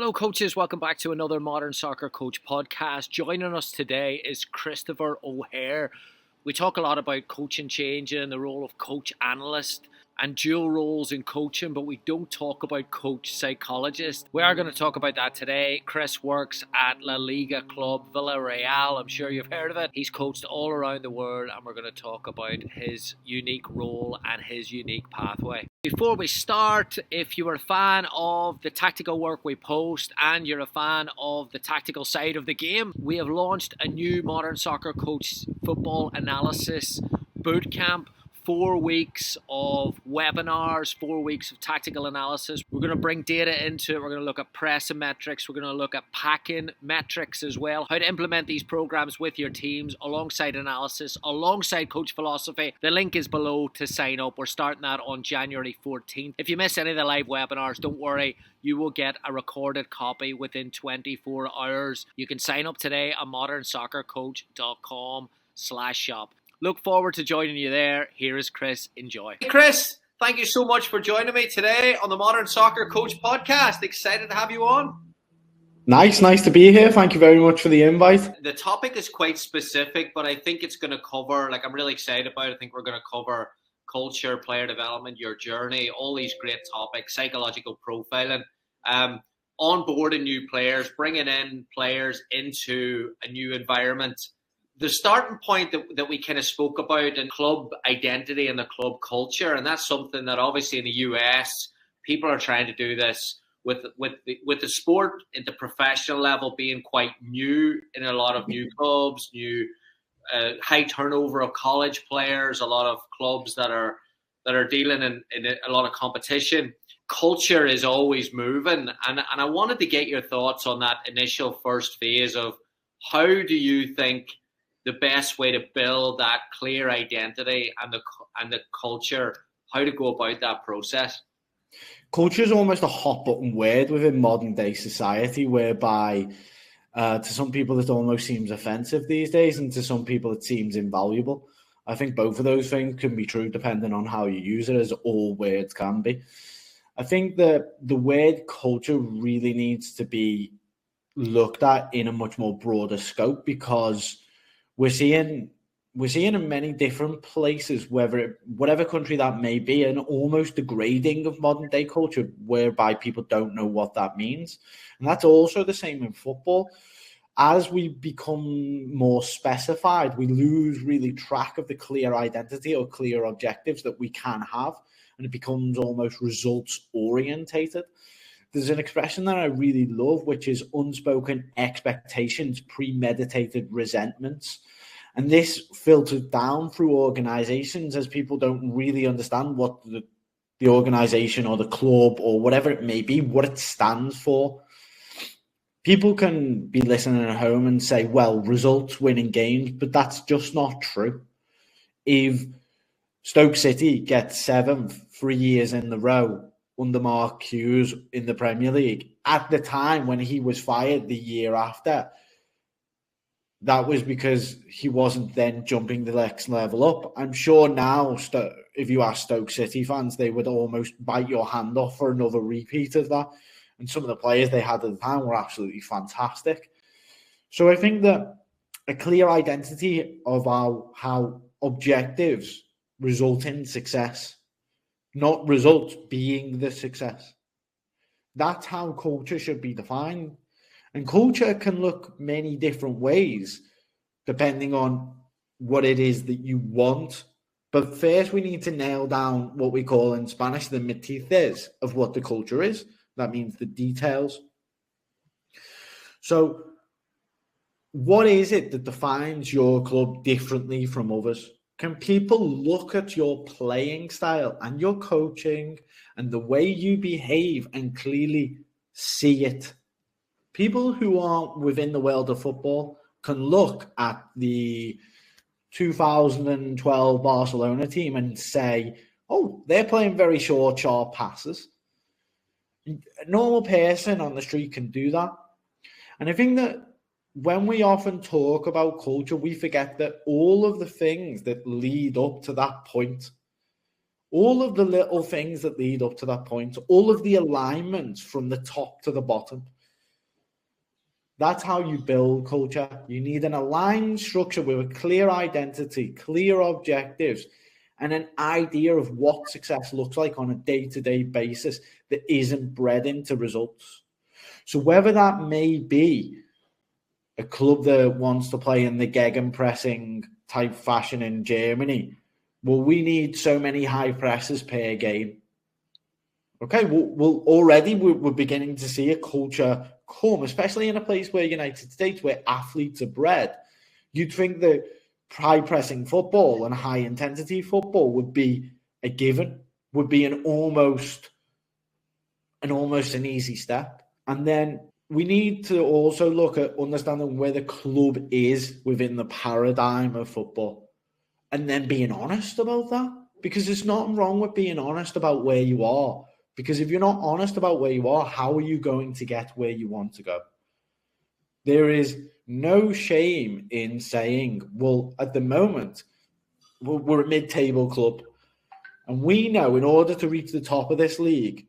Hello coaches, welcome back to another Modern Soccer Coach podcast. Joining us today is Kristopher O'Hare. We talk a lot about coaching changing, the role of coach analyst and dual roles in coaching, but we don't talk about coach psychologist. We are going to talk about that today. Kris works at La Liga club Villarreal. I'm sure you've heard of it. He's coached all around the world, and we're going to talk about his unique role and his unique pathway. Before we start, if you're a fan of the tactical work we post and you're a fan of the tactical side of the game, we have launched a new Modern Soccer Coach football analysis bootcamp. 4 weeks of webinars, 4 weeks of tactical analysis. We're going to bring data into it. We're going to look at pressing metrics. We're going to look at packing metrics as well. How to implement these programs with your teams alongside analysis, alongside coach philosophy. The link is below to sign up. We're starting that on January 14th. If you miss any of the live webinars, don't worry. You will get a recorded copy within 24 hours. You can sign up today at modernsoccercoach.com/shop. Look forward to joining you there. Here is Kris. Enjoy. Hey Kris, thank you so much for joining me today on the Modern Soccer Coach podcast. Excited to have you on. Nice to be here. Thank you very much for the invite. The topic is quite specific, but I think it's going to cover, I'm really excited about it. I think we're going to cover culture, player development, your journey, all these great topics, psychological profiling, onboarding new players, bringing in players into a new environment. The starting point that we kind of spoke about in club identity and the club culture, and that's something that obviously in the US, people are trying to do this with the sport at the professional level being quite new in a lot of new clubs, new high turnover of college players, a lot of clubs that are dealing in a lot of competition. Culture is always moving, and I wanted to get your thoughts on that initial first phase of how do you think the best way to build that clear identity and the culture, how to go about that process? Culture is almost a hot button word within modern day society, whereby to some people it almost seems offensive these days, and to some people it seems invaluable. I think both of those things can be true depending on how you use it, as all words can be. I think that the word culture really needs to be looked at in a much more broader scope, because we're seeing in many different places, whatever country that may be, an almost degrading of modern day culture, whereby people don't know what that means. And that's also the same in football. As we become more specified, we lose really track of the clear identity or clear objectives that we can have, and it becomes almost results orientated. There's an expression that I really love, which is unspoken expectations, premeditated resentments. And this filters down through organizations, as people don't really understand what the organization or the club or whatever it may be, what it stands for. People can be listening at home and say, well, results winning games, but that's just not true. If Stoke City gets 7th 3 years in a row under Mark Hughes in the Premier League, at the time when he was fired the year after, that was because he wasn't then jumping the next level up. I'm sure now, if you ask Stoke City fans, they would almost bite your hand off for another repeat of that. And some of the players they had at the time were absolutely fantastic. So I think that a clear identity of how objectives result in success, not results being the success. That's how culture should be defined. And culture can look many different ways, depending on what it is that you want. But first, we need to nail down what we call in Spanish the matices of what the culture is. That means the details. So, what is it that defines your club differently from others? Can people look at your playing style and your coaching and the way you behave and clearly see it? People who aren't within the world of football can look at the 2012 Barcelona team and say, oh, they're playing very short, sharp passes. A normal person on the street can do that. And I think that when we often talk about culture, we forget that all of the things that lead up to that point, all of the little things that lead up to that point, all of the alignments from the top to the bottom, That's how you build culture. You need an aligned structure with a clear identity, clear objectives, and an idea of what success looks like on a day-to-day basis that isn't bred into results. So whether that may be a club that wants to play in the gegenpressing type fashion in Germany, well, we need so many high presses per game. Okay, well already we're beginning to see a culture come, especially in a place where United States, where athletes are bred. You'd think that high pressing football and high intensity football would be a given, would be an almost an easy step. And then we need to also look at understanding where the club is within the paradigm of football, and then being honest about that, because there's nothing wrong with being honest about where you are. Because if you're not honest about where you are, how are you going to get where you want to go? There is no shame in saying, well, at the moment, we're a mid-table club. And we know in order to reach the top of this league,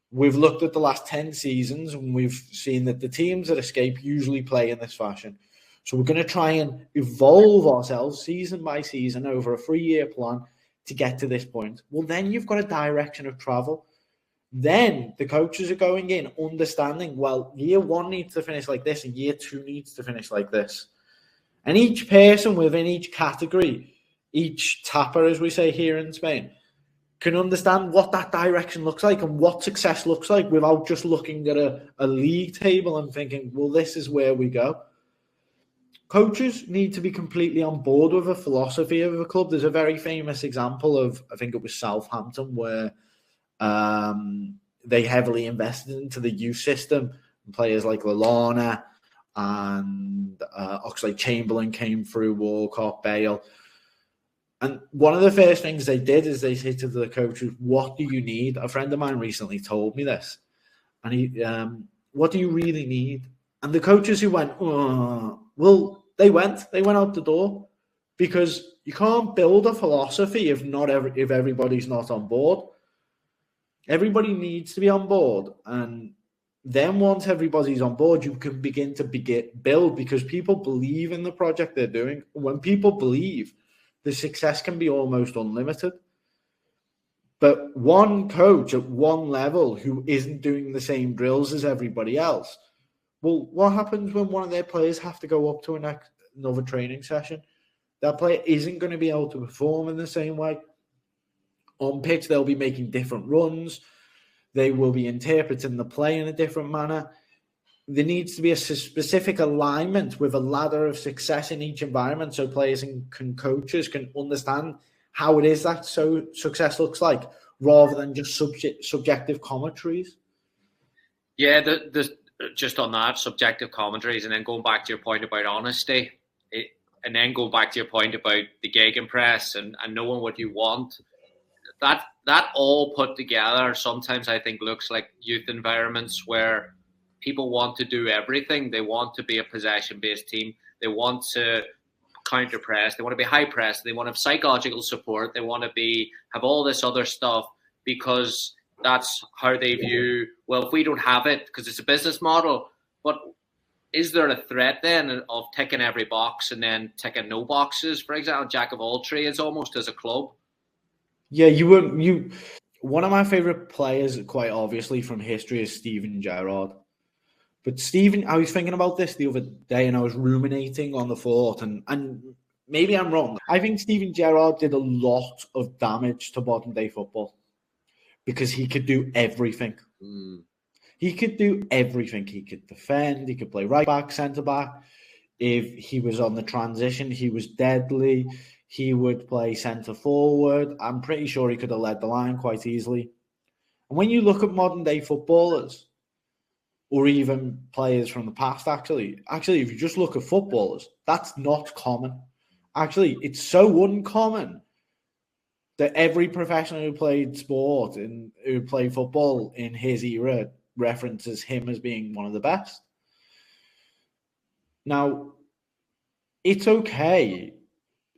we've looked at the last 10 seasons and we've seen that the teams that escape usually play in this fashion. So we're going to try and evolve ourselves season by season over a 3-year plan to get to this point. Well, then you've got a direction of travel. Then the coaches are going in understanding, well, year 1 needs to finish like this and year 2 needs to finish like this. And each person within each category, each tapper, as we say here in Spain, can understand what that direction looks like and what success looks like without just looking at a league table and thinking, well, this is where we go. Coaches need to be completely on board with a philosophy of a club. There's a very famous example of, I think it was Southampton, where they heavily invested into the youth system. Players like Lallana and Oxlade-Chamberlain came through, Walcott, Bale. And one of the first things they did is they said to the coaches, what do you need? A friend of mine recently told me this. And he, what do you really need? And the coaches who went, well, they went out the door, because you can't build a philosophy if everybody's not on board. Everybody needs to be on board. And then once everybody's on board, you can begin to build, because people believe in the project they're doing. When people believe, the success can be almost unlimited. But one coach at one level who isn't doing the same drills as everybody else, well, what happens when one of their players have to go up to another training session? That player isn't going to be able to perform in the same way. On pitch, they'll be making different runs. They will be interpreting the play in a different manner. There needs to be a specific alignment with a ladder of success in each environment, so players and coaches can understand how it is that success looks like, rather than just subjective commentaries. Yeah, just on that, subjective commentaries, and then going back to your point about honesty, and then going back to your point about the gegenpress and knowing what you want. That all put together sometimes I think looks like youth environments where people want to do everything. They want to be a possession-based team. They want to counter press. They want to be high press. They want to have psychological support. They want to have all this other stuff, because that's how they view, well, if we don't have it, because it's a business model, but is there a threat then of ticking every box and then ticking no boxes? For example, jack of all trades almost as a club. Yeah, one of my favorite players, quite obviously from history, is Steven Gerrard. But Steven, I was thinking about this the other day and I was ruminating on the thought, and maybe I'm wrong. I think Steven Gerrard did a lot of damage to modern day football because he could do everything. He could do everything. He could defend, he could play right back, centre back. If he was on the transition, he was deadly. He would play centre forward. I'm pretty sure he could have led the line quite easily. And when you look at modern day footballers, or even players from the past, actually, if you just look at footballers, that's not common. Actually, it's so uncommon that every professional who played sport and who played football in his era references him as being one of the best. Now, it's okay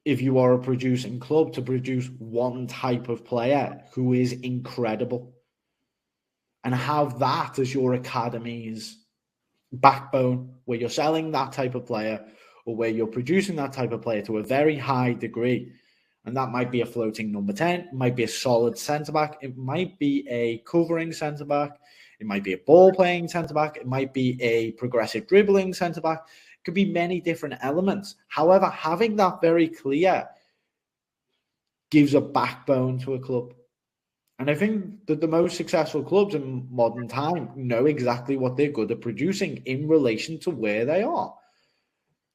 if you are a producing club to produce one type of player who is incredible and have that as your academy's backbone, where you're selling that type of player or where you're producing that type of player to a very high degree. And that might be a floating number 10, it might be a solid centre-back, it might be a covering centre-back, it might be a ball-playing centre-back, it might be a progressive dribbling centre-back. It could be many different elements. However, having that very clear gives a backbone to a club. And I think that the most successful clubs in modern time know exactly what they're good at producing in relation to where they are.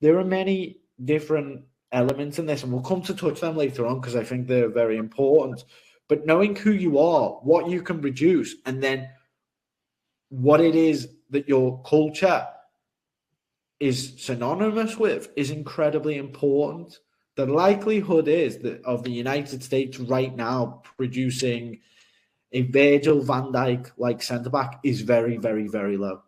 There are many different elements in this, and we'll come to touch them later on because I think they're very important. But knowing who you are, what you can produce, and then what it is that your culture is synonymous with is incredibly important. The likelihood is that of the United States right now producing a Virgil van Dijk like centre-back is very, very, very low.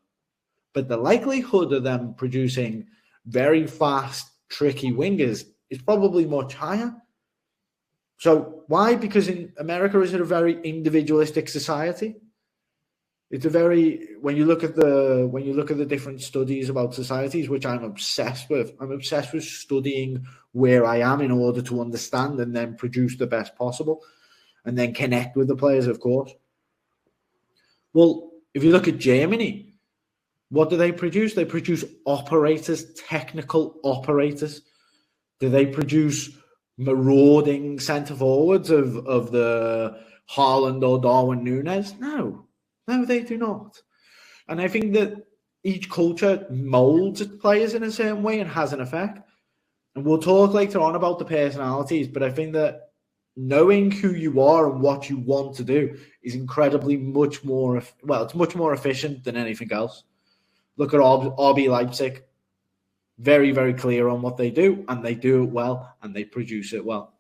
But the likelihood of them producing very fast, tricky wingers is probably much higher. So why? Because in America, is it a very individualistic society? It's a very, when you look at the different studies about societies, which I'm obsessed with studying where I am in order to understand and then produce the best possible and then connect with the players, of course. Well, if you look at Germany, what do they produce? They produce operators, technical operators. Do they produce marauding centre forwards of the Haaland or Darwin Núñez? No, they do not. And I think that each culture molds its players in a certain way and has an effect. And we'll talk later on about the personalities, but I think that knowing who you are and what you want to do is incredibly much more efficient than anything else. Look at RB Leipzig. Very, very clear on what they do, and they do it well, and they produce it well.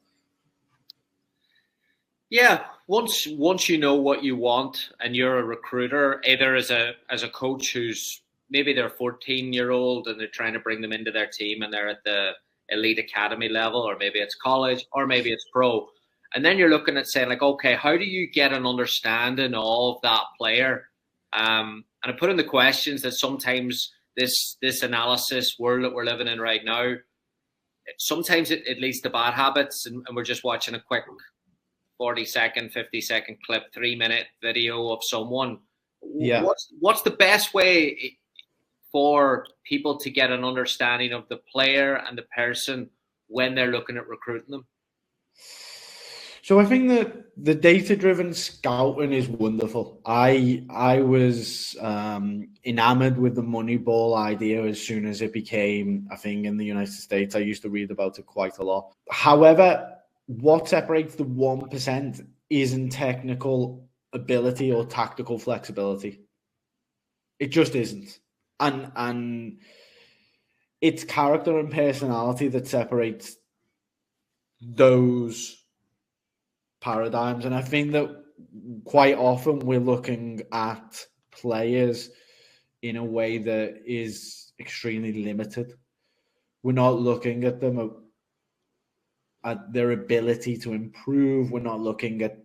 Yeah, once you know what you want, and you're a recruiter, either as a coach who's maybe they're 14-year-old and they're trying to bring them into their team, and they're at the elite academy level, or maybe it's college, or maybe it's pro, and then you're looking at saying like, okay, how do you get an understanding of that player? And I put in the questions that sometimes this analysis world that we're living in right now, sometimes it leads to bad habits, and we're just watching a quick 40-second, 50-second clip, 3-minute video of someone. Yeah. What's the best way for people to get an understanding of the player and the person when they're looking at recruiting them? So I think that the data-driven scouting is wonderful. I was enamored with the Moneyball idea as soon as it became a thing in the United States. I used to read about it quite a lot. However, what separates the 1% isn't technical ability or tactical flexibility. It just isn't. And it's character and personality that separates those paradigms. And I think that quite often we're looking at players in a way that is extremely limited. We're not looking at them at their ability to improve. We're not looking at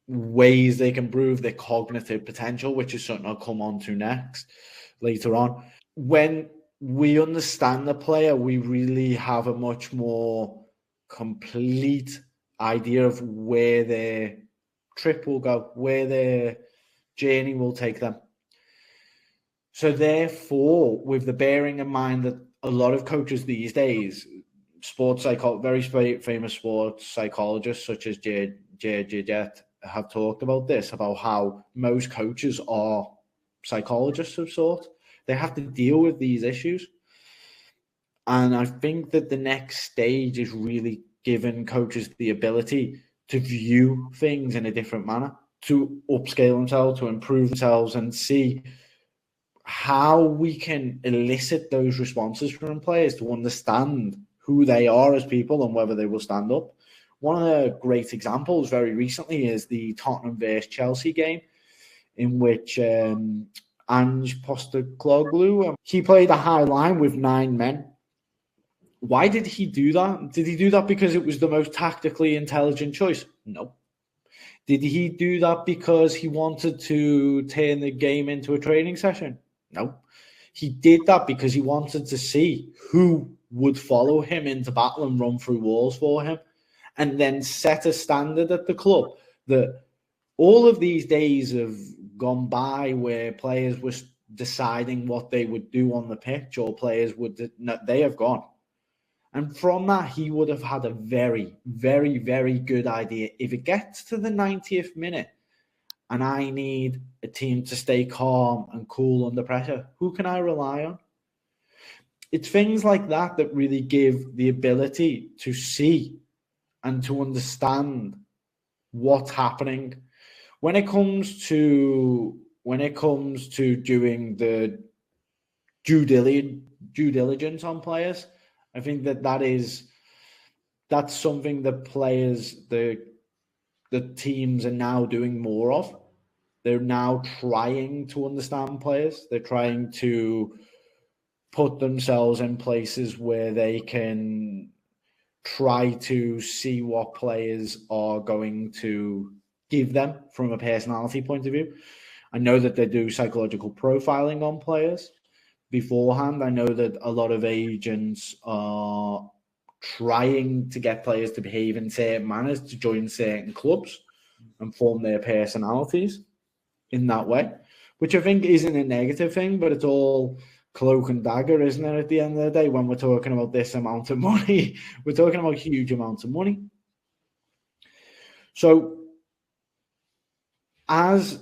ways they can prove their cognitive potential, which is something I'll come on to later on. When we understand the player, we really have a much more complete idea of where their trip will go, where their journey will take them. So therefore, with the bearing in mind that a lot of coaches these days, very famous sports psychologists such as Jet have talked about this, about how most coaches are psychologists of sort. They have to deal with these issues. And I think that the next stage is really giving coaches the ability to view things in a different manner, to upscale themselves, to improve themselves, and see how we can elicit those responses from players to understand who they are as people and whether they will stand up. One of the great examples very recently is the Tottenham versus Chelsea game, in which Ange Postecoglou, he played a high line with 9 men. Why did he do that? Did he do that because it was the most tactically intelligent choice? No. Did he do that because he wanted to turn the game into a training session? No. He did that because he wanted to see who would follow him into battle and run through walls for him, and then set a standard at the club that all of these days have gone by where players were deciding what they would do on the pitch, or players would, they have gone. And from that, he would have had a very, very, very good idea. If it gets to the 90th minute and I need a team to stay calm and cool under pressure, who can I rely on? It's things like that that really give the ability to see and to understand what's happening. When it comes to doing the due diligence on players, I think that's something that players, the teams are now doing more of. They're now trying to understand players. They're trying to put themselves in places where they can try to see what players are going to give them from a personality point of view. I know that they do psychological profiling on players beforehand. I know that a lot of agents are trying to get players to behave in certain manners, to join certain clubs and form their personalities in that way, which I think isn't a negative thing, but it's all cloak and dagger, isn't it? At the end of the day, when we're talking about this amount of money, we're talking about huge amounts of money. So as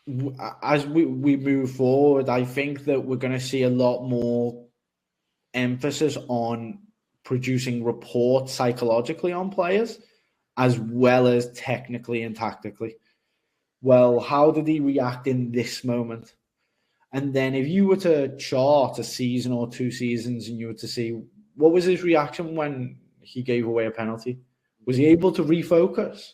we move forward, I think that we're going to see a lot more emphasis on producing reports psychologically on players, as well as technically and tactically. Well, how did he react in this moment? And then if you were to chart a season or 2 seasons and you were to see what was his reaction when he gave away a penalty, was he able to refocus?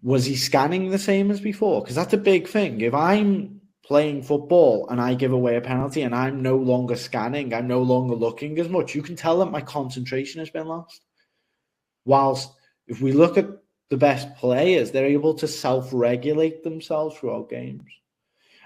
Was he scanning the same as before? Because that's a big thing. If I'm playing football and I give away a penalty and I'm no longer scanning, I'm no longer looking as much, you can tell that my concentration has been lost. Whilst if we look at the best players, they're able to self-regulate themselves throughout games.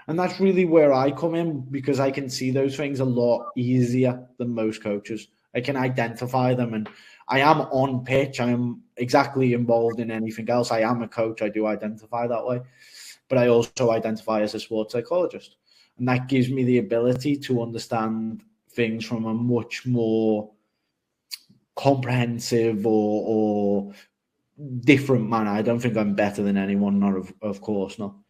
And that's really where I come in, because I can see those things a lot easier than most coaches. I can identify them, and I am on pitch. I am exactly involved in anything else. I am a coach. I do identify that way. But I also identify as a sports psychologist. And that gives me the ability to understand things from a much more comprehensive or different manner. I don't think I'm better than anyone, not of course, no.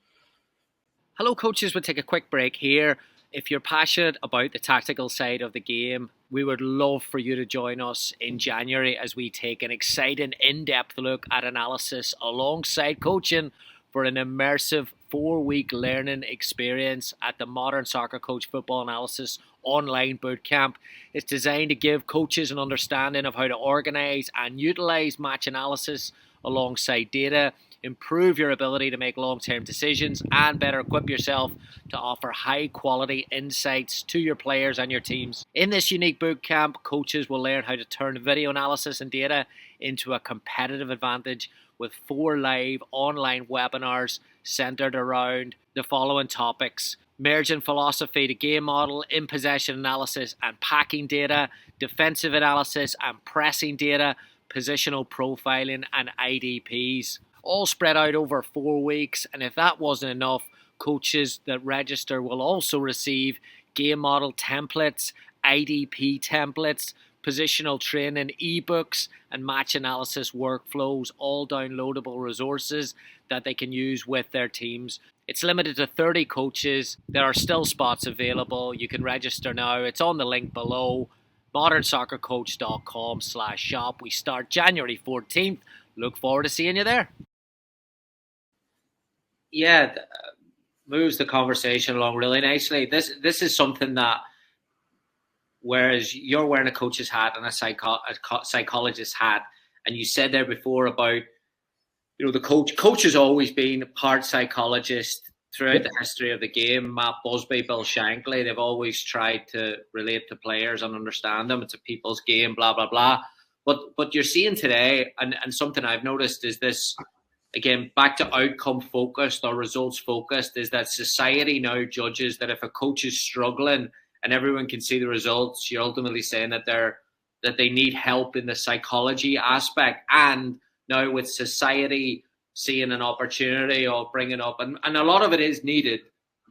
Hello coaches, we'll take a quick break here. If you're passionate about the tactical side of the game, we would love for you to join us in January as we take an exciting in-depth look at analysis alongside coaching for an immersive 4-week learning experience at the Modern Soccer Coach Football Analysis online bootcamp. It's designed to give coaches an understanding of how to organise and utilise match analysis alongside data, improve your ability to make long-term decisions, and better equip yourself to offer high-quality insights to your players and your teams. In this unique bootcamp, coaches will learn how to turn video analysis and data into a competitive advantage with 4 live online webinars centered around the following topics: merging philosophy to game model, in possession analysis and packing data, defensive analysis and pressing data, positional profiling and IDPs. All spread out over 4 weeks, and if that wasn't enough, coaches that register will also receive game model templates, IDP templates, positional training ebooks, and match analysis workflows, all downloadable resources that they can use with their teams. It's limited to 30 coaches. There are still spots available. You can register now. It's on the link below, modernsoccercoach.com/shop. We start January 14th. Look forward to seeing you there. Yeah, moves the conversation along really nicely. This is something that, whereas you're wearing a coach's hat and a psychologist's hat, and you said there before about, the coach has always been part psychologist throughout the history of the game. Matt Busby, Bill Shankly, they've always tried to relate to players and understand them. It's a people's game, blah blah blah. But you're seeing today, and something I've noticed is this again, back to outcome focused or results focused, is that society now judges that if a coach is struggling and everyone can see the results, you're ultimately saying that they need help in the psychology aspect. And now with society seeing an opportunity of bringing up, and a lot of it is needed,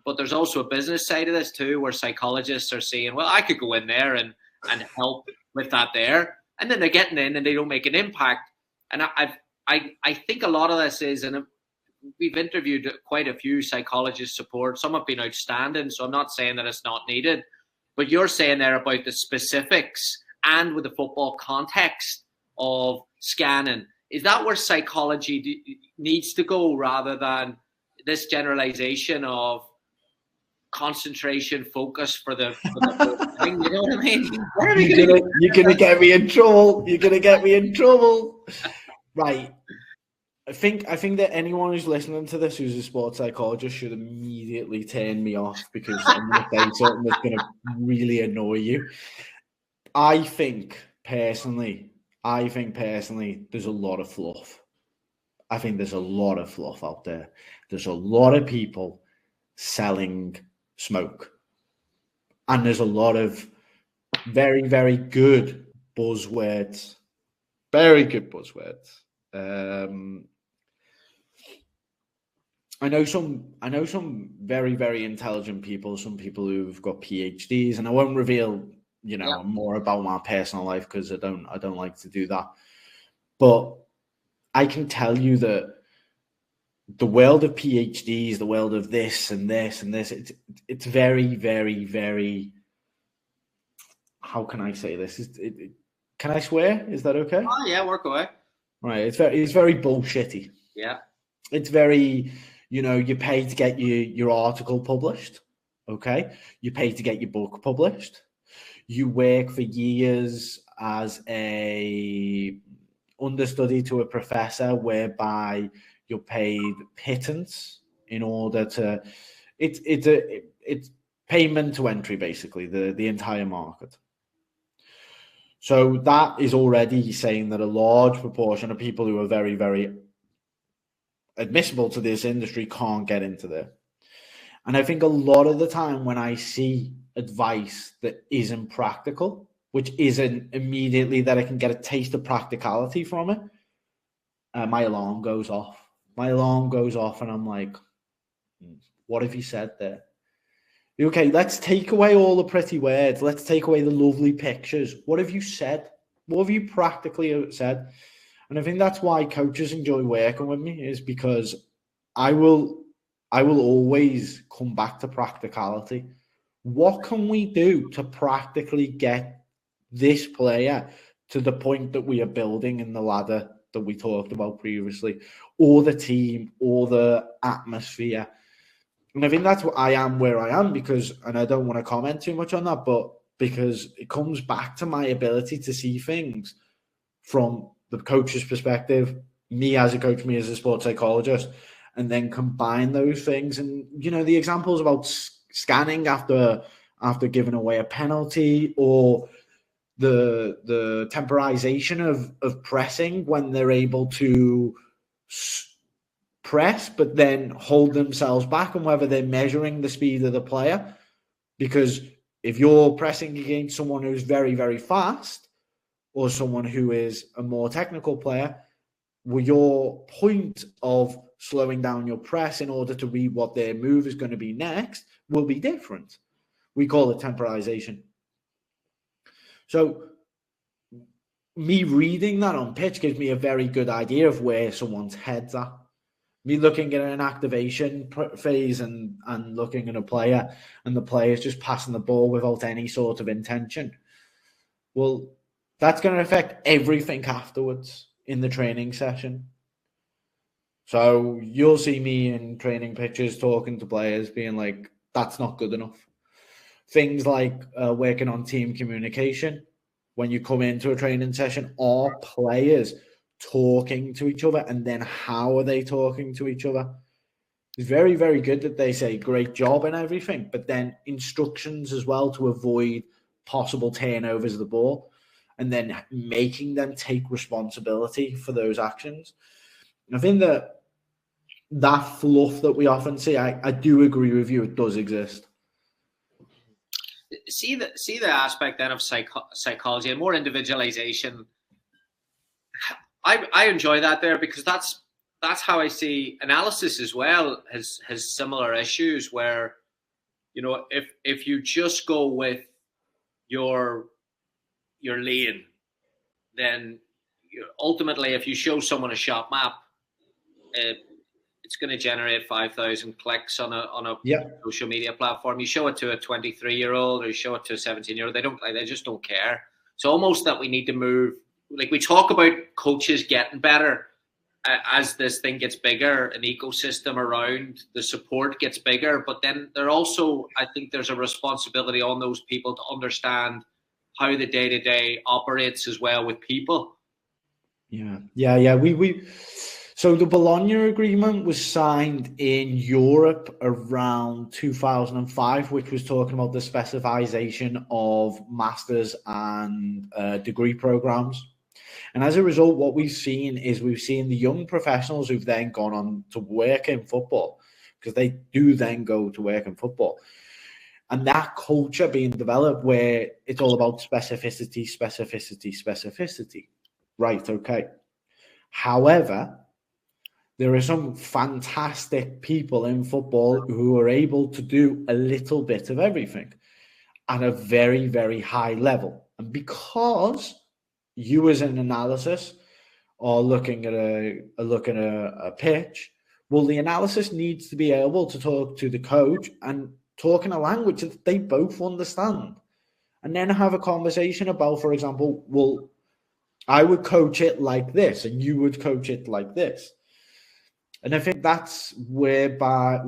but there's also a business side of this too, where psychologists are saying, well, I could go in there and help with that there. And then they're getting in and they don't make an impact. And I think a lot of this is, and we've interviewed quite a few psychologists support. Some have been outstanding, so I'm not saying that it's not needed. But you're saying there about the specifics and with the football context of scanning. Is that where psychology needs to go rather than this generalization of concentration, focus for the thing? You know what I mean? You're gonna get me in trouble. You're gonna get me in trouble. Right. I think that anyone who's listening to this who's a sports psychologist should immediately turn me off, because I'm going to say something that's going to really annoy you. I think personally, there's a lot of fluff. I think there's a lot of fluff out there. There's a lot of people selling smoke. And there's a lot of very, very good buzzwords. Very good buzzwords. I know some very, very intelligent people, some people who've got PhDs, and I won't reveal, more about my personal life because I don't like to do that. But I can tell you that the world of PhDs, the world of this and this and this, it's very, very, very. How can I say this? Can I swear? Is that okay? Oh yeah, work away. Right, it's very bullshitty. Yeah, it's very. You pay to get your article published, okay? You pay to get your book published. You work for years as a understudy to a professor, whereby you're paid pittance in order to. It's payment to entry, basically, the entire market. So that is already saying that a large proportion of people who are very, very admissible to this industry can't get into there. And I think a lot of the time when I see advice that isn't practical, which isn't immediately that I can get a taste of practicality from it, my alarm goes off. And I'm like, what have you said there? Okay, let's take away all the pretty words. Let's take away the lovely pictures. What have you said? What have you practically said? And I think that's why coaches enjoy working with me, is because I will always come back to practicality. What can we do to practically get this player to the point that we are building in the ladder that we talked about previously, or the team, or the atmosphere? And I think that's what I am where I am because, and I don't want to comment too much on that, but because it comes back to my ability to see things from the coach's perspective, me as a coach, me as a sports psychologist, and then combine those things. And, the examples about scanning after giving away a penalty, or the temporization of pressing when they're able to press but then hold themselves back, and whether they're measuring the speed of the player. Because if you're pressing against someone who's very, very fast, or someone who is a more technical player, well, your point of slowing down your press in order to read what their move is going to be next will be different. We call it temporization. So me reading that on pitch gives me a very good idea of where someone's head's at. Me looking at an activation phase and looking at a player, and the player's just passing the ball without any sort of intention. Well, that's going to affect everything afterwards in the training session. So you'll see me in training pictures talking to players being like, that's not good enough. Things like working on team communication. When you come into a training session, are players talking to each other, and then how are they talking to each other? It's very, very good that they say great job and everything, but then instructions as well to avoid possible turnovers of the ball, and then making them take responsibility for those actions. I think that that fluff that we often see. I do agree with you. It does exist. See the aspect then of psychology and more individualization. I enjoy that there, because that's how I see analysis as well. Has similar issues where, if you just go with your lane, then ultimately, if you show someone a shot map, it's going to generate 5,000 clicks on a social media platform. You show it to a 23-year-old or you show it to a 17-year-old, they just don't care. It's almost that we need to move. Like, we talk about coaches getting better as this thing gets bigger, an ecosystem around the support gets bigger, but then I think there's a responsibility on those people to understand how the day-to-day operates as well with people. Yeah. So the Bologna Agreement was signed in Europe around 2005, which was talking about the specialization of masters and degree programs. And as a result, what we've seen the young professionals who've then gone on to work in football, because they do then go to work in football. And that culture being developed where it's all about specificity. Right, okay. However, there are some fantastic people in football who are able to do a little bit of everything at a very, very high level. And because you as an analysis are looking at a pitch, well, the analysis needs to be able to talk to the coach and talk in a language that they both understand. And then have a conversation about, for example, well, I would coach it like this and you would coach it like this. And I think that's whereby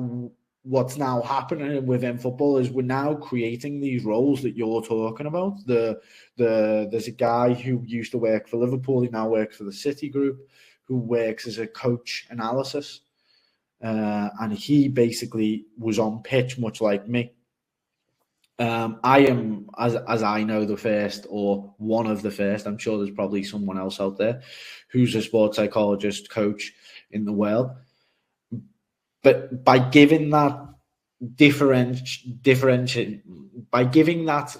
what's now happening within football is we're now creating these roles that you're talking about. There's a guy who used to work for Liverpool, he now works for the City Group, who works as a coach analysis. And he basically was on pitch much like me. I am, as I know, the first or one of the first. I'm sure there's probably someone else out there who's a sports psychologist coach in the world. But by giving that by giving that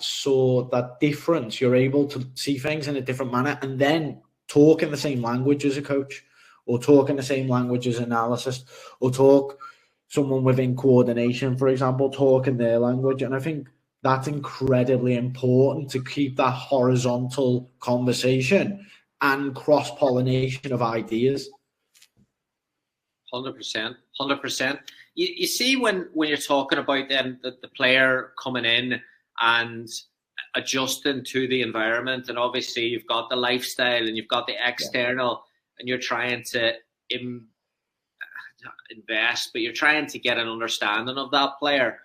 difference, you're able to see things in a different manner and then talk in the same language as a coach, or talk in the same language as an analyst, or talk someone within coordination, for example, talk in their language. And I think that's incredibly important to keep that horizontal conversation and cross-pollination of ideas. 100%. You see when you're talking about then the player coming in and adjusting to the environment, and obviously you've got the lifestyle and you've got the external, and you're trying to invest, but you're trying to get an understanding of that player.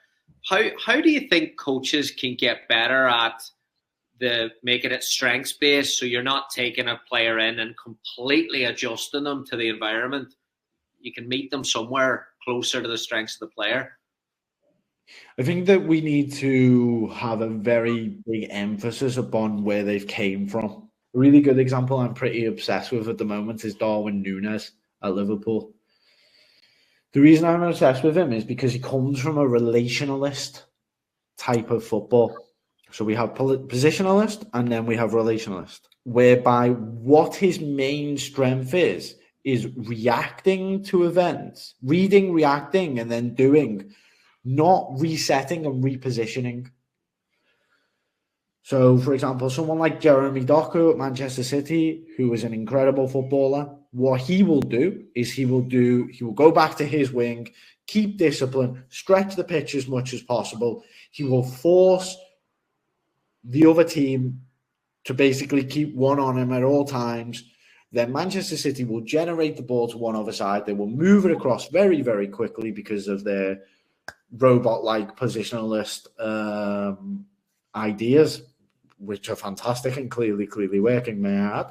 How do you think coaches can get better at making it strengths based, so you're not taking a player in and completely adjusting them to the environment? You can meet them somewhere closer to the strengths of the player. I think that we need to have a very big emphasis upon where they've came from. A really good example I'm pretty obsessed with at the moment is Darwin Núñez at Liverpool. The reason I'm obsessed with him is because he comes from a relationalist type of football. So we have positionalist and then we have relationalist, whereby what his main strength is reacting to events, reading, reacting, and then doing, not resetting and repositioning. So, for example, someone like Jeremy Doku at Manchester City, who is an incredible footballer, what he will do is he will go back to his wing, keep discipline, stretch the pitch as much as possible. He will force the other team to basically keep one on him at all times. Then Manchester City will generate the ball to one other side. They will move it across very, very quickly because of their robot-like positionalist ideas, which are fantastic and clearly working, may I add.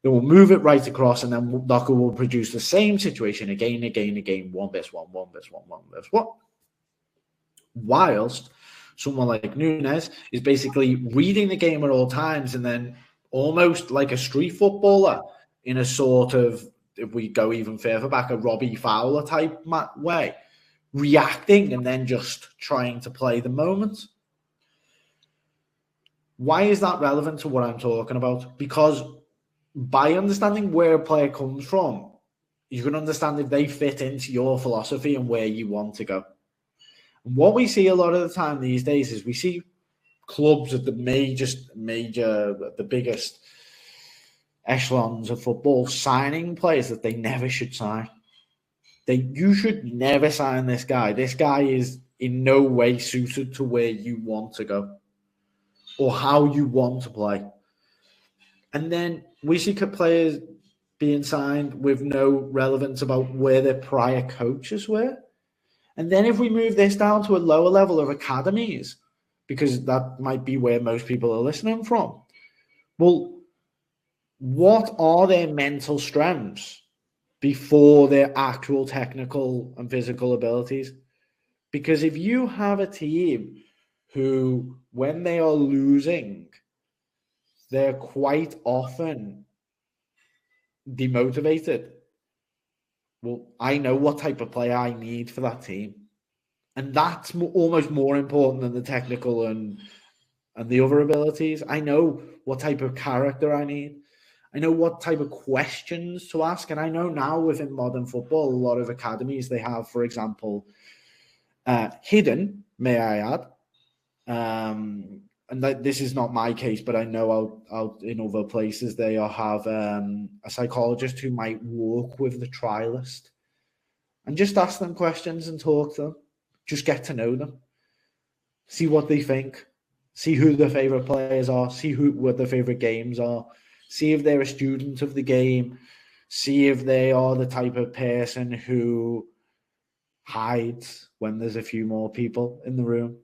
They will move it right across, and then Doku will produce the same situation again, 1v1. Whilst someone like Núñez is basically reading the game at all times and then almost like a street footballer in a sort of if we go even further back, a Robbie Fowler type way, reacting and then just trying to play the moment. Why is that relevant to what I'm talking about? Because by understanding where a player comes from, you can understand if they fit into your philosophy and where you want to go. And what we see a lot of the time these days is we see clubs at the the biggest echelons of football signing players that they never should sign. You should never sign this guy. This guy is in no way suited to where you want to go or how you want to play. And then we see players being signed with no relevance about where their prior coaches were. And then if we move this down to a lower level of academies, because that might be where most people are listening from, well, what are their mental strengths before their actual technical and physical abilities? Because if you have a team who, when they are losing, they're quite often demotivated, well, I know what type of player I need for that team. And that's almost more important than the technical and the other abilities. I know what type of character I need. I know what type of questions to ask. And I know now within modern football, a lot of academies, they have, for example, hidden, may I add. And this is not my case, but I know out in other places, they have a psychologist who might walk with the trialist and just ask them questions and talk to them. Just get to know them. See what they think. See who their favorite players are. See what their favorite games are. See if they're a student of the game. See if they are the type of person who hides when there's a few more people in the room.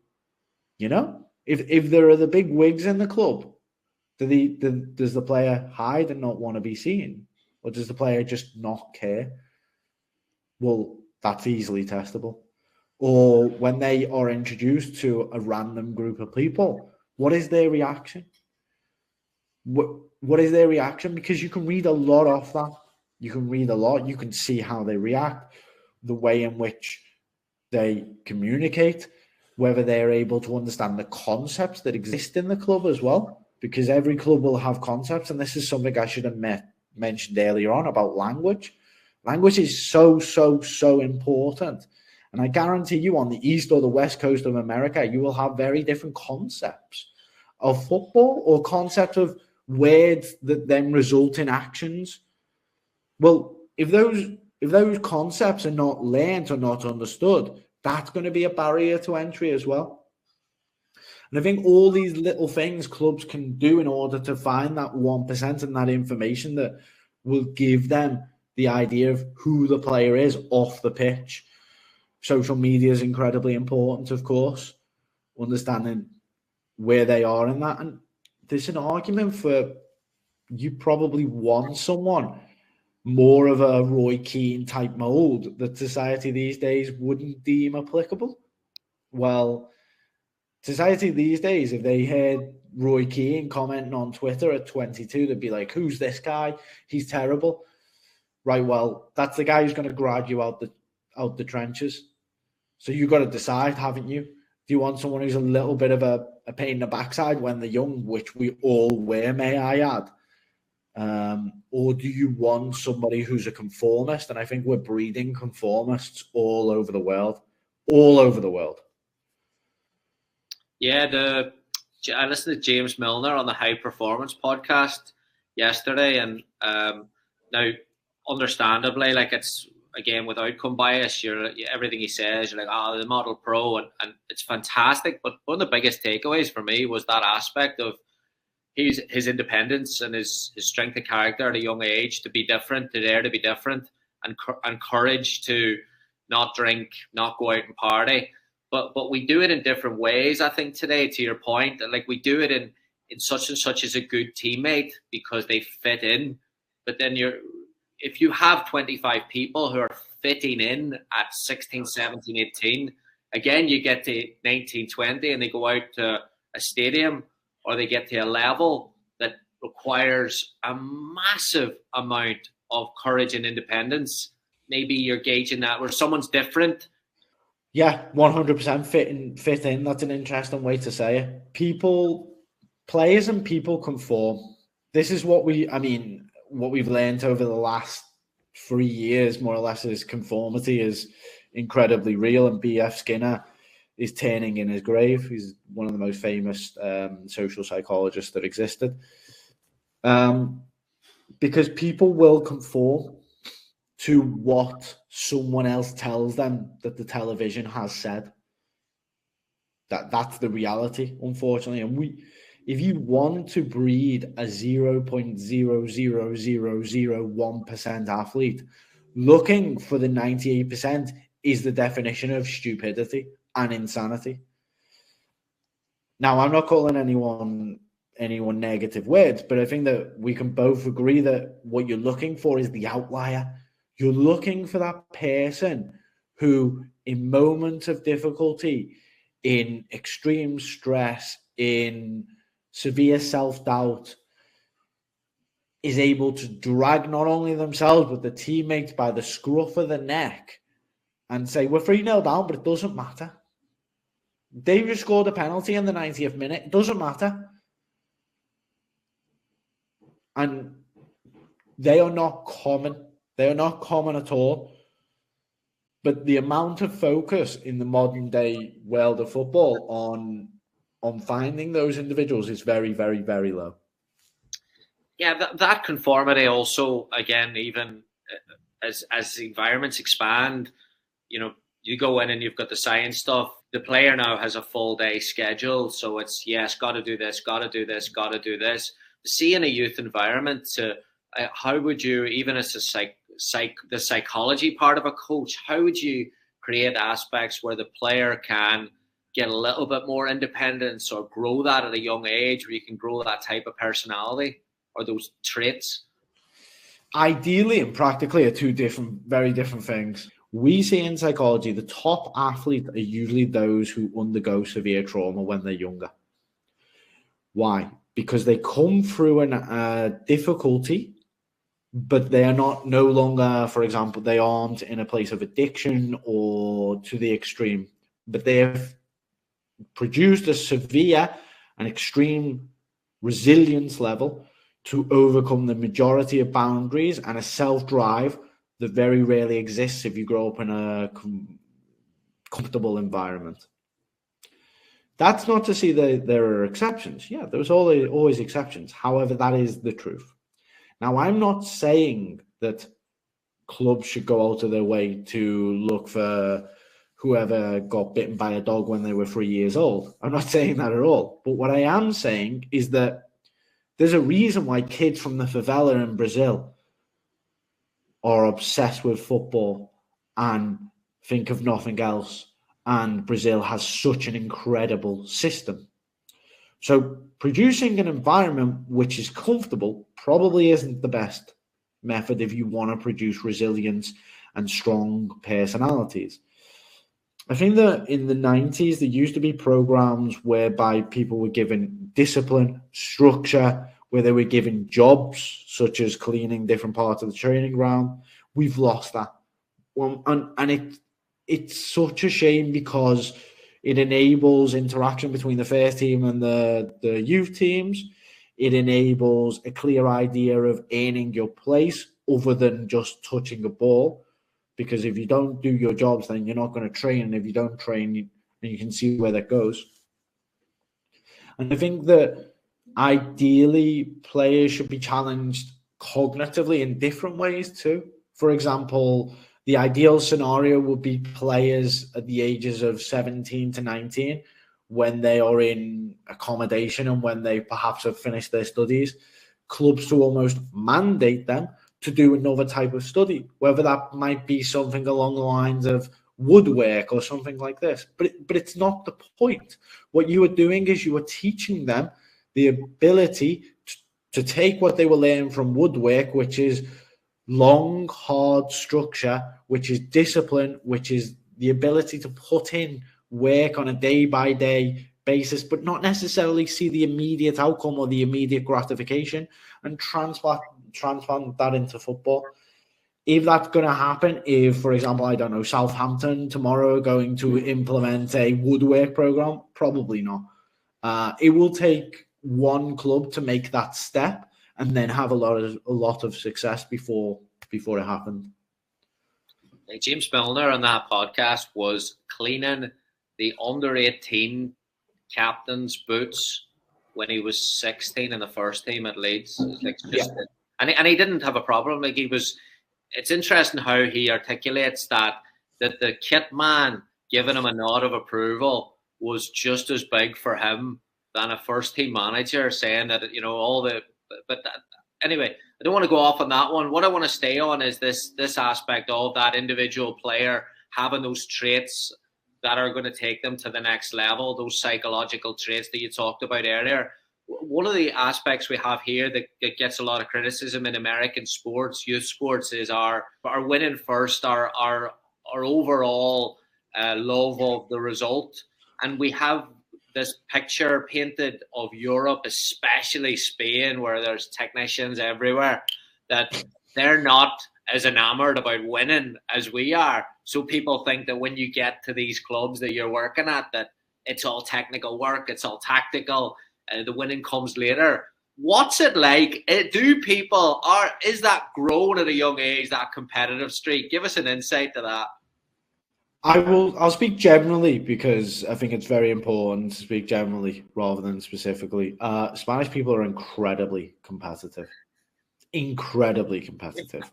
You know, if there are the big wigs in the club, does the player hide and not want to be seen? Or does the player just not care? Well, that's easily testable. Or when they are introduced to a random group of people, what is their reaction? What is their reaction? Because you can read a lot off that. You can read a lot. You can see how they react, the way in which they communicate, whether they're able to understand the concepts that exist in the club as well. Because every club will have concepts, and this is something I should have mentioned earlier on about language. Language is so important. And I guarantee you on the East or the West Coast of America, you will have very different concepts of football or concept of words that then result in actions. Well, if those concepts are not learned or not understood, that's going to be a barrier to entry as well. And I think all these little things clubs can do in order to find that 1% and that information that will give them the idea of who the player is off the pitch. Social media is incredibly important, of course, understanding where they are in that. And there's an argument for you probably want someone more of a Roy Keane type mold that society these days wouldn't deem applicable. Well, society these days, if they heard Roy Keane commenting on Twitter at 22, they'd be like, who's this guy? He's terrible. Right, well, that's the guy who's going to grab you out the trenches. So you've got to decide, haven't you? Do you want someone who's a little bit of a pain in the backside when they're young, which we all were, may I add? Or do you want somebody who's a conformist? And I think we're breeding conformists all over the world. All over the world. Yeah, I listened to James Milner on the High Performance podcast yesterday, and now, understandably, like it's, again, with outcome bias, everything he says, you're like, the model pro, and it's fantastic. But one of the biggest takeaways for me was that aspect of his independence and his strength of character at a young age, to be different, to dare to be different, and courage to not drink, not go out and party. But we do it in different ways, I think, today, to your point. Like, we do it in such and such as a good teammate because they fit in. But then if you have 25 people who are fitting in at 16, 17, 18, again, you get to 19, 20 and they go out to a stadium, or they get to a level that requires a massive amount of courage and independence. Maybe you're gauging that where someone's different. Yeah, 100% fit in. That's an interesting way to say it. Players and people conform. This is what we've learned over the last 3 years, more or less, is conformity is incredibly real. And B.F. Skinner is turning in his grave. He's one of the most famous social psychologists that existed. Because people will conform to what someone else tells them that the television has said. That's the reality, unfortunately. And if you want to breed a 0.00001% athlete, looking for the 98% is the definition of stupidity and insanity. Now, I'm not calling anyone negative words, but I think that we can both agree that what you're looking for is the outlier. You're looking for that person who, in moments of difficulty, in extreme stress, in severe self-doubt, is able to drag not only themselves, but the teammates by the scruff of the neck and say, we're 3-0 down, but it doesn't matter. They just scored a penalty in the 90th minute. It doesn't matter. And they are not common. They are not common at all. But the amount of focus in the modern day world of football on finding those individuals is very, very, very low. Yeah, that conformity also, again, even as the environments expand, you go in and you've got the science stuff. The player now has a full day schedule. So it's, yes, got to do this, got to do this, got to do this. See, in a youth environment, how would you, even as the psychology part of a coach, how would you create aspects where the player can get a little bit more independence or grow that at a young age, where you can grow that type of personality or those traits? Ideally and practically are two very different things. We see in psychology the top athletes are usually those who undergo severe trauma when they're younger. Why? Because they come through a difficulty, but they are no longer, for example, they aren't in a place of addiction or to the extreme, but they have produced a severe and extreme resilience level to overcome the majority of boundaries and a self-drive that very rarely exists if you grow up in a comfortable environment. That's not to say that there are exceptions. Yeah, there's always exceptions. However, that is the truth. Now, I'm not saying that clubs should go out of their way to look for whoever got bitten by a dog when they were 3 years old. I'm not saying that at all. But what I am saying is that there's a reason why kids from the favela in Brazil are obsessed with football and think of nothing else. And Brazil has such an incredible system. So producing an environment which is comfortable probably isn't the best method if you want to produce resilience and strong personalities. I think that in the 90s, there used to be programs whereby people were given discipline, structure, where they were given jobs, such as cleaning different parts of the training ground. We've lost that. And it's such a shame because it enables interaction between the first team and the youth teams. It enables a clear idea of earning your place other than just touching a ball. Because if you don't do your jobs, then you're not going to train. And if you don't train, then you can see where that goes. And I think that ideally players should be challenged cognitively in different ways too. For example, the ideal scenario would be players at the ages of 17 to 19 when they are in accommodation and when they perhaps have finished their studies, clubs to almost mandate them to do another type of study, whether that might be something along the lines of woodwork or something like this. But it's not the point. What you are doing is you are teaching them the ability to take what they were learning from woodwork, which is long, hard structure, which is discipline, which is the ability to put in work on a day-by-day basis, but not necessarily see the immediate outcome or the immediate gratification, and transplant that into football. If that's going to happen, if, for example, I don't know, Southampton tomorrow are going to implement a woodwork program, probably not. It will take one club to make that step and then have a lot of success before it happened. James Milner on that podcast was cleaning the under-18 captain's boots when he was 16 in the first team at Leeds. And he didn't have a problem. Like, he was. It's interesting how he articulates that the kit man giving him a nod of approval was just as big for him than a first team manager saying that, anyway, I don't want to go off on that one. What I want to stay on is this aspect of that individual player having those traits that are going to take them to the next level, those psychological traits that you talked about earlier. One of the aspects we have here that gets a lot of criticism in American sports, youth sports, is our winning first, our overall love of the result. And we have this picture painted of Europe, especially Spain, where there's technicians everywhere, that they're not as enamored about winning as we are. So people think that when you get to these clubs that you're working at, that it's all technical work, it's all tactical, the winning comes later. What's it like? Is that grown at a young age, that competitive streak? Give us an insight to that. I'll speak generally, because I think it's very important to speak generally rather than specifically. Spanish people are incredibly competitive. Incredibly competitive.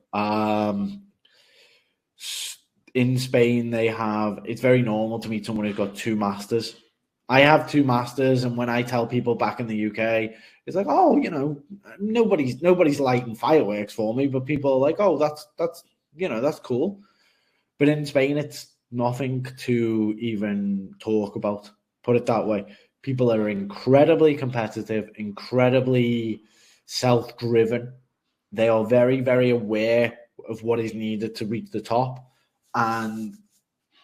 In Spain, it's very normal to meet someone who's got 2 masters. I have 2 masters, and when I tell people back in the UK, it's like, oh, nobody's lighting fireworks for me, but people are like, oh, that's cool. But in Spain, it's nothing to even talk about. Put it that way. People are incredibly competitive, incredibly self-driven. They are very, very aware of what is needed to reach the top, and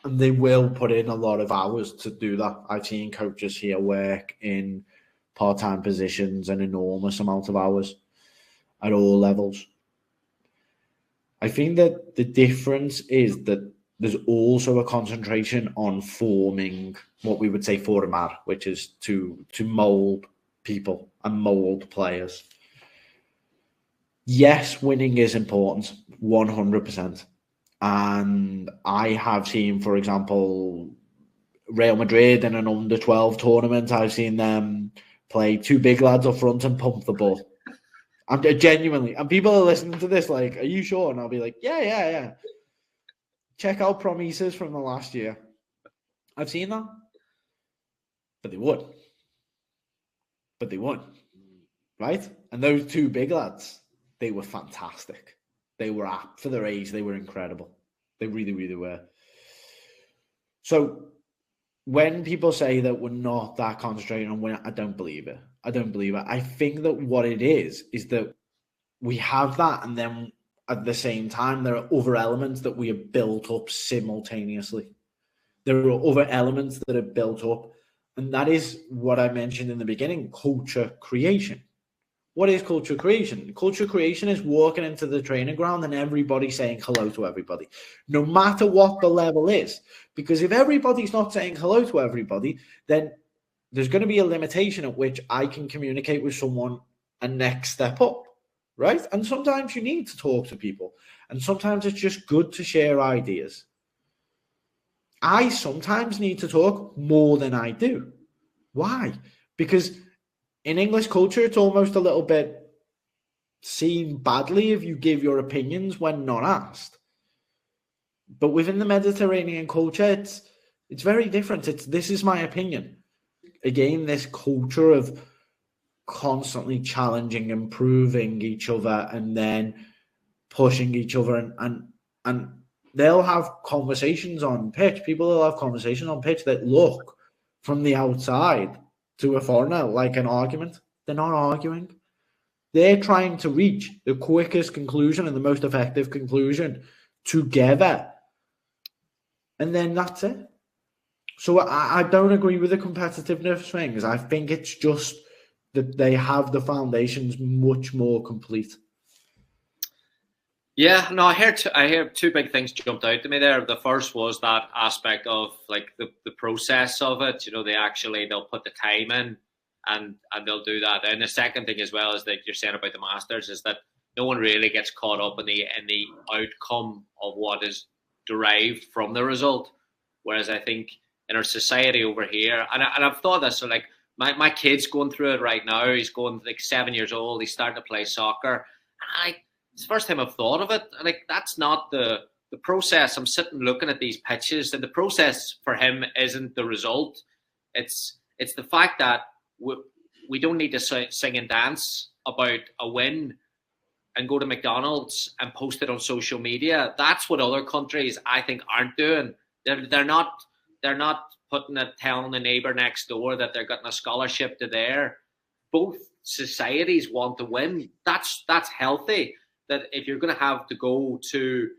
they will put in a lot of hours to do that. I've seen coaches here work in part-time positions an enormous amount of hours at all levels. I think that the difference is that there's also a concentration on forming what we would say formar, which is to mold people and mold players. Yes, winning is important, 100%. And I have seen, for example, Real Madrid in an under-12 tournament, I've seen them play 2 big lads up front and pump the ball. I'm genuinely, and people are listening to this like, are you sure? And I'll be like, yeah. Check out Promises from the last year. I've seen that. But they won. Right? And those 2 big lads, they were fantastic. They were up for their age. They were incredible. They really, really were. So when people say that we're not that concentrated on winning, I don't believe it. I think that what it is that we have that, and then at the same time, there are other elements that we have built up simultaneously. There are other elements that are built up, and that is what I mentioned in the beginning, culture creation. What is culture creation? Culture creation is walking into the training ground and everybody saying hello to everybody, no matter what the level is. Because if everybody's not saying hello to everybody, then there's going to be a limitation at which I can communicate with someone a next step up, right? And sometimes you need to talk to people, and sometimes it's just good to share ideas. I sometimes need to talk more than I do. Why? Because in English culture, it's almost a little bit seen badly if you give your opinions when not asked. But within the Mediterranean culture, it's very different. This is my opinion. Again, this culture of constantly challenging, improving each other, and then pushing each other, and they'll have conversations on pitch. People will have conversations on pitch that look from the outside to a foreigner like an argument. They're not arguing. They're trying to reach the quickest conclusion and the most effective conclusion together. And then that's it. So I don't agree with the competitiveness things. I think it's just that they have the foundations much more complete. Yeah, no, I heard two big things jumped out to me there. The first was that aspect of like the process of it. They'll put the time in and they'll do that. And the second thing as well is that you're saying about the Masters is that no one really gets caught up in the outcome of what is derived from the result. Whereas I think in our society over here, and I've thought this, so like my kid's going through it right now. He's going like 7 years old. He's starting to play soccer. And it's the first time I've thought of it. Like that's not the process. I'm sitting looking at these pitches, and the process for him isn't the result. It's the fact that we don't need to sing and dance about a win and go to McDonald's and post it on social media. That's what other countries I think aren't doing. They're not putting it, telling the neighbor next door that they're getting a scholarship to there. Both societies want to win. That's healthy. That if you're going to have to go to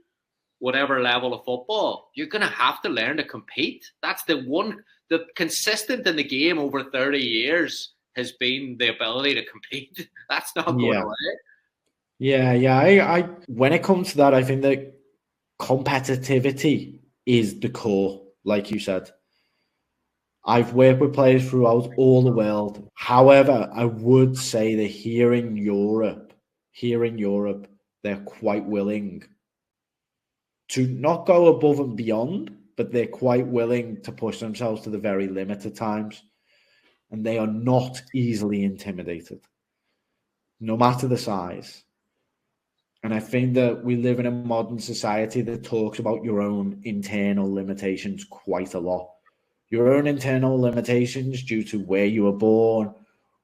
whatever level of football, you're going to have to learn to compete. That's the consistent in the game over 30 years has been the ability to compete. That's not going away. Yeah. I when it comes to that, I think that competitivity is the core, like you said. I've worked with players throughout all the world. However, I would say that here in Europe, they're quite willing to not go above and beyond, but they're quite willing to push themselves to the very limit at times. And they are not easily intimidated, no matter the size. And I think that we live in a modern society that talks about your own internal limitations quite a lot. Your own internal limitations due to where you were born,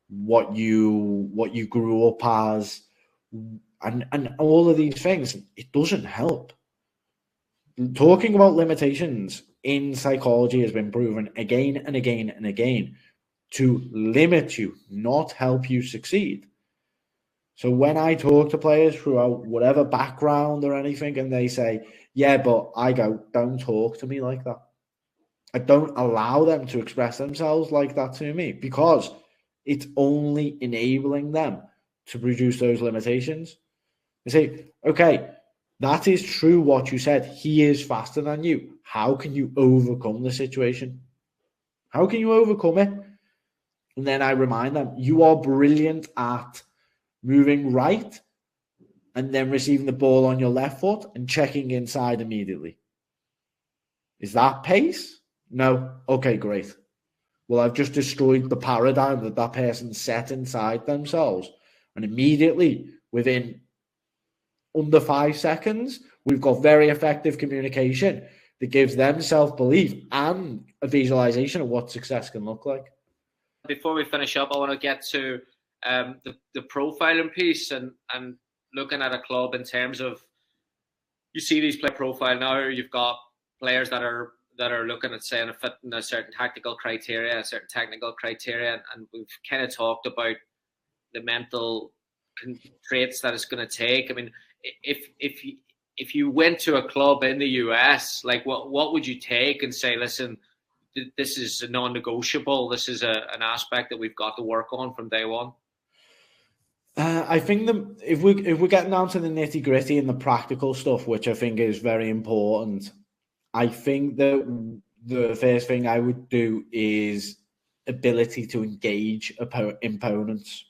what you grew up as, and all of these things. It doesn't help. Talking about limitations in psychology has been proven again and again and again to limit you, not help you succeed. So when I talk to players throughout whatever background or anything, and they say, yeah, but I go, don't talk to me like that. I don't allow them to express themselves like that to me because it's only enabling them to produce those limitations. They say, okay, that is true what you said. He is faster than you. How can you overcome the situation? How can you overcome it? And then I remind them, you are brilliant at moving right and then receiving the ball on your left foot and checking inside immediately. Is that pace? No. Okay, great. Well, I've just destroyed the paradigm that person set inside themselves. And immediately, within under 5 seconds, we've got very effective communication that gives them self-belief and a visualization of what success can look like. Before we finish up, I want to get to the profiling piece and looking at a club in terms of, you see these player profile now, you've got players that are looking at saying fitting a certain tactical criteria, a certain technical criteria, and we've kind of talked about the mental traits that it's going to take. I mean, if you went to a club in the US, like what would you take and say, listen, this is a non-negotiable. This is an aspect that we've got to work on from day one. I think that if we're getting down to the nitty gritty and the practical stuff, which I think is very important, I think that the first thing I would do is ability to engage opponents.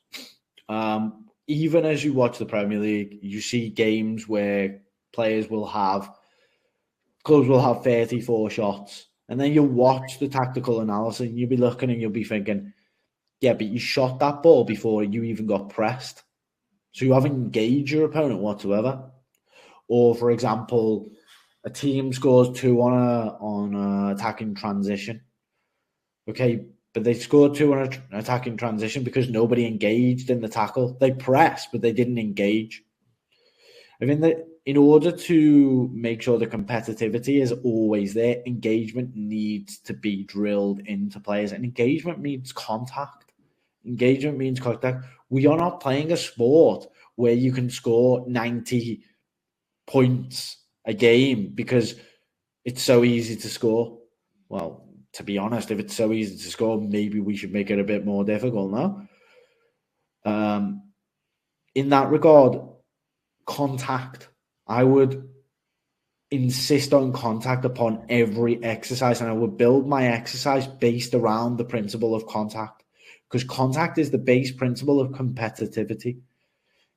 Even as you watch the Premier League, you see games where clubs will have 34 shots. And then you'll watch the tactical analysis and you'll be looking and you'll be thinking, yeah, but you shot that ball before you even got pressed. So you haven't engaged your opponent whatsoever. Or, for example, a team scores 2 on a attacking transition. Okay, but they scored 2 on an attacking transition because nobody engaged in the tackle. They pressed, but they didn't engage. I think that in order to make sure the competitivity is always there, engagement needs to be drilled into players. And engagement means contact. Engagement means contact. We are not playing a sport where you can score 90 points a game because it's so easy to score. Well, to be honest, if it's so easy to score, maybe we should make it a bit more difficult now. In that regard, contact. I would insist on contact upon every exercise, and I would build my exercise based around the principle of contact, because contact is the base principle of competitivity.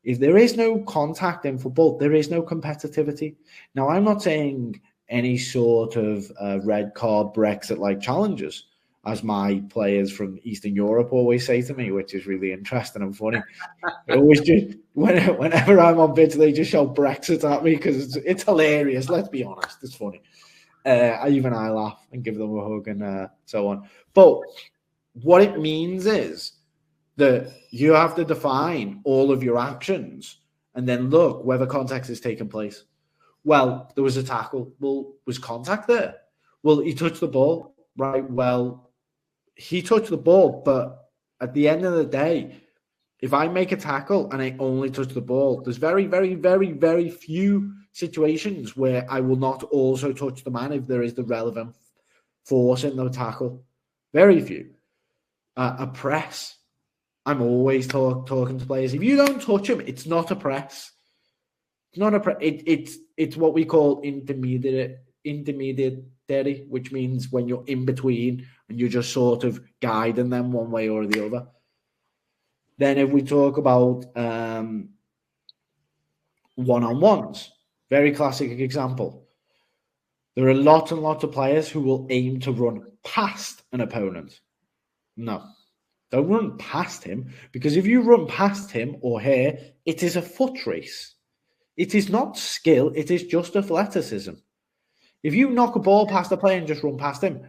If there is no contact in football, there is no competitivity. Now, I'm not saying any sort of red card Brexit-like challenges, as my players from Eastern Europe always say to me, which is really interesting and funny. They always just, whenever I'm on pitch, they just shout Brexit at me because it's hilarious. Let's be honest, it's funny. Even I laugh and give them a hug and so on. But what it means is that you have to define all of your actions and then look whether contact is taking place. Well, there was a tackle. Well, was contact there? Well, he touched the ball. Right, well, he touched the ball, but at the end of the day, if I make a tackle and I only touch the ball, there's very, very, very, very few situations where I will not also touch the man if there is the relevant force in the tackle. Very few. A press. I'm always talking to players. If you don't touch him, it's not a press. It's not a press. It's what we call intermediary, which means when you're in between and you're just sort of guiding them one way or the other. Then if we talk about one-on-ones, very classic example. There are lots and lots of players who will aim to run past an opponent. No, don't run past him, because if you run past him or her, it is a foot race. It is not skill, it is just athleticism. If you knock a ball past a player and just run past him,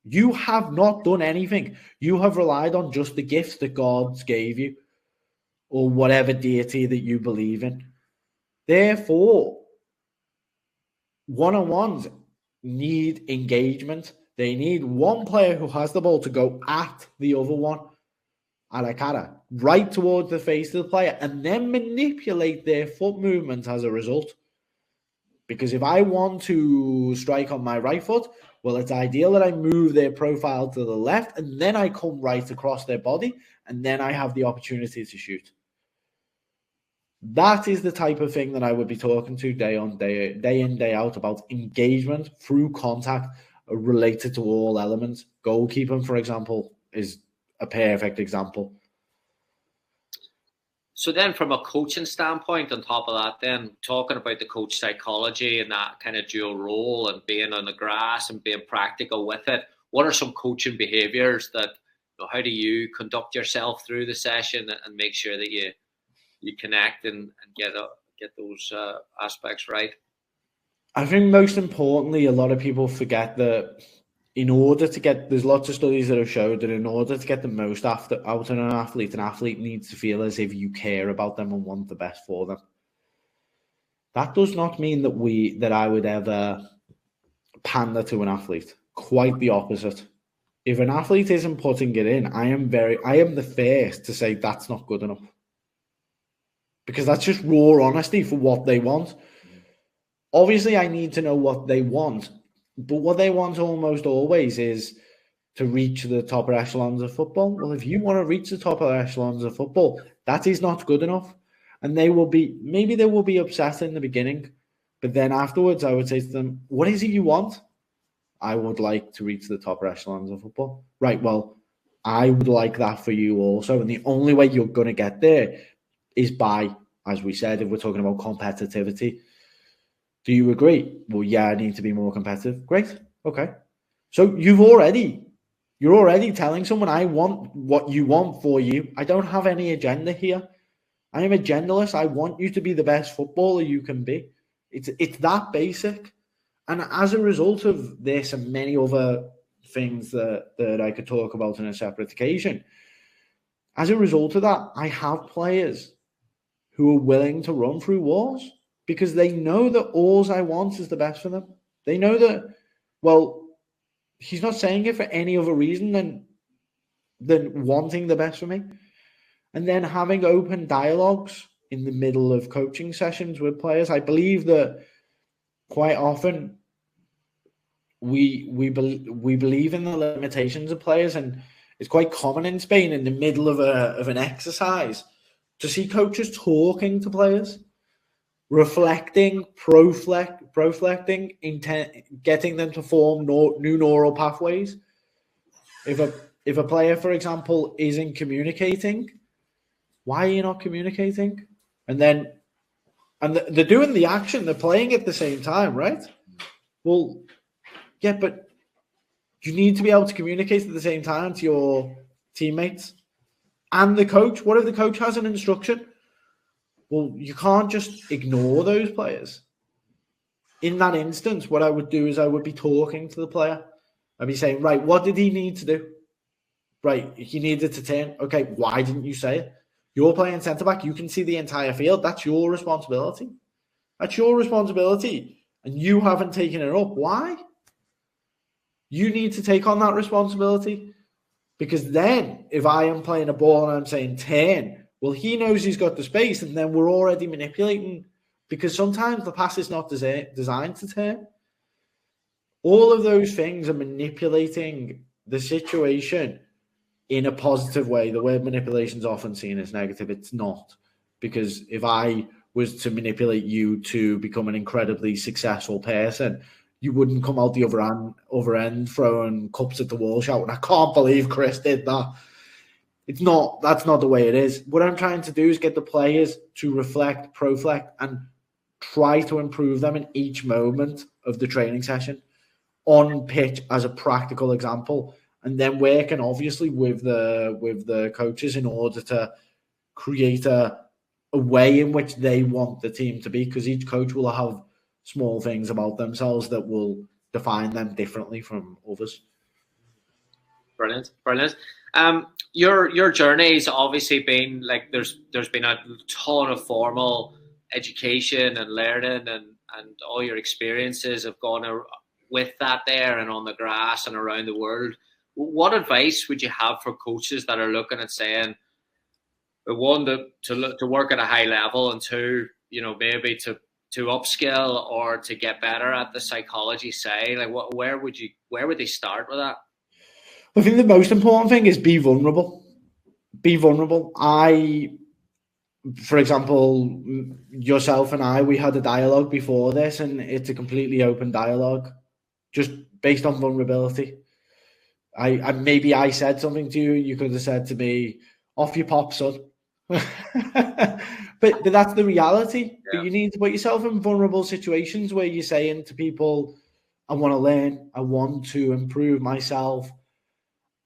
you have not done anything. You have relied on just the gifts that God gave you or whatever deity that you believe in. Therefore, one-on-ones need engagement. They need one player who has the ball to go at the other one, a la cara, right towards the face of the player, and then manipulate their foot movement as a result. Because if I want to strike on my right foot, well, it's ideal that I move their profile to the left and then I come right across their body and then I have the opportunity to shoot. That is the type of thing that I would be talking to day in, day out about engagement through contact related to all elements. Goalkeeping, for example, is a perfect example. So then from a coaching standpoint, on top of that, then talking about the coach psychology and that kind of dual role and being on the grass and being practical with it, what are some coaching behaviors that, how do you conduct yourself through the session and make sure that you connect and get those aspects right? I think most importantly, a lot of people forget that in order to get, there's lots of studies that have showed that in order to get the most out of an athlete needs to feel as if you care about them and want the best for them. That does not mean that I would ever pander to an athlete. Quite the opposite. If an athlete isn't putting it in, I am the first to say that's not good enough. Because that's just raw honesty for what they want. Obviously, I need to know what they want. But what they want almost always is to reach the top echelons of football. Well, if you want to reach the top echelons of football, that is not good enough. And maybe they will be upset in the beginning. But then afterwards, I would say to them, what is it you want? I would like to reach the top echelons of football. Right, well, I would like that for you also. And the only way you're going to get there is by, as we said, if we're talking about competitivity. Do you agree? Well, yeah, I need to be more competitive. Great. Okay. So you're already telling someone, I want what you want for you. I don't have any agenda here. I am agendaless. I want you to be the best footballer you can be. It's that basic. And as a result of this and many other things that I could talk about on a separate occasion, as a result of that, I have players who are willing to run through walls because they know that all I want is the best for them. They know that, well, he's not saying it for any other reason than wanting the best for me. And then having open dialogues in the middle of coaching sessions with players. I believe that quite often we believe in the limitations of players, and it's quite common in Spain in the middle of an exercise to see coaches talking to players, reflecting, proflecting, getting them to form new neural pathways. If a player, for example, isn't communicating, why are you not communicating? And they're doing the action, they're playing at the same time, right? Well, yeah, but you need to be able to communicate at the same time to your teammates and the coach. What if the coach has an instruction? Well, you can't just ignore those players. In that instance, what I would do is I would be talking to the player. I'd be saying, right, what did he need to do? Right, he needed to turn. Okay, why didn't you say it? You're playing centre-back. You can see the entire field. That's your responsibility. That's your responsibility. And you haven't taken it up. Why? You need to take on that responsibility. Because then, if I am playing a ball and I'm saying turn, well, he knows he's got the space, and then we're already manipulating. Because sometimes the pass is not designed to turn. All of those things are manipulating the situation in a positive way. The word manipulation is often seen as negative. It's not. Because if I was to manipulate you to become an incredibly successful person, you wouldn't come out the other end throwing cups at the wall shouting, I can't believe Kris did that. That's not the way it is. What I'm trying to do is get the players to reflect, proflect, and try to improve them in each moment of the training session on pitch as a practical example, and then working obviously with the coaches in order to create a way in which they want the team to be, because each coach will have small things about themselves that will define them differently from others. Brilliant. Your journey's obviously been like there's been a ton of formal education and learning, and all your experiences have gone with that there and on the grass and around the world. What advice would you have for coaches that are looking at saying, one, to work at a high level, and two, maybe to upskill or to get better at the psychology side? Like, where would they start with that? I think the most important thing is be vulnerable. Be vulnerable. For example, yourself and we had a dialogue before this, and it's a completely open dialogue, just based on vulnerability. Maybe I said something to you, you could have said to me, off you pop, son. but that's the reality. Yeah. But you need to put yourself in vulnerable situations where you're saying to people, I want to learn, I want to improve myself.